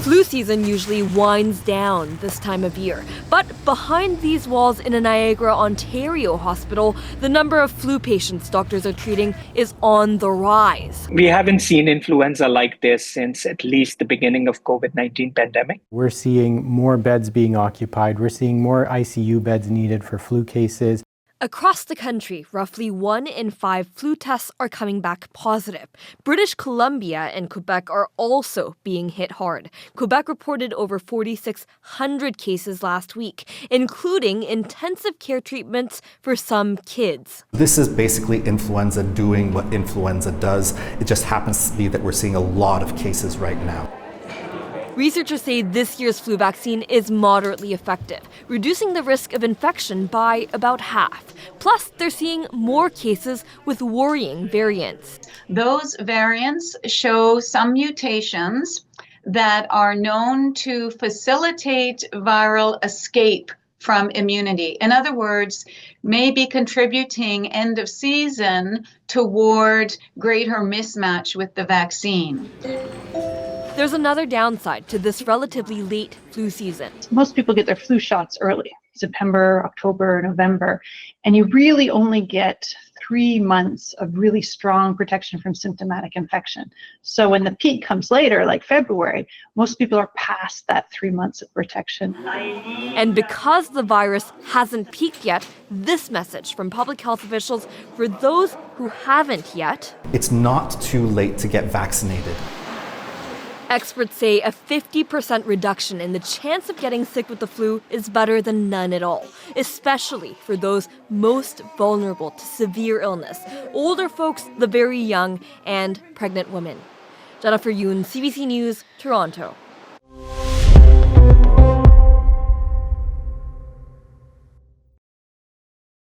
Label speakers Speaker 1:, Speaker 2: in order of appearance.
Speaker 1: Flu season usually winds down this time of year. But behind these walls in a Niagara, Ontario hospital, the number of flu patients doctors are treating is on the rise.
Speaker 2: We haven't seen influenza like this since at least the beginning of COVID-19 pandemic.
Speaker 3: We're seeing more beds being occupied. We're seeing more ICU beds needed for flu cases.
Speaker 1: Across the country, roughly 1 in 5 flu tests are coming back positive. British Columbia and Quebec are also being hit hard. Quebec reported over 4,600 cases last week, including intensive care treatments for some kids.
Speaker 4: This is basically influenza doing what influenza does. It just happens to be that we're seeing a lot of cases right now.
Speaker 1: Researchers say this year's flu vaccine is moderately effective, reducing the risk of infection by about half. Plus, they're seeing more cases with worrying variants.
Speaker 5: Those variants show some mutations that are known to facilitate viral escape from immunity. In other words, may be contributing end of season toward greater mismatch with the vaccine.
Speaker 1: There's another downside to this relatively late flu season.
Speaker 6: Most people get their flu shots early, September, October, November, and you really only get 3 months of really strong protection from symptomatic infection. So when the peak comes later, like February, most people are past that 3 months of protection.
Speaker 1: And because the virus hasn't peaked yet, this message from public health officials for those who haven't yet.
Speaker 4: It's not too late to get vaccinated.
Speaker 1: Experts say a 50% reduction in the chance of getting sick with the flu is better than none at all, especially for those most vulnerable to severe illness, older folks, the very young, and pregnant women. Jennifer Yoon, CBC News, Toronto.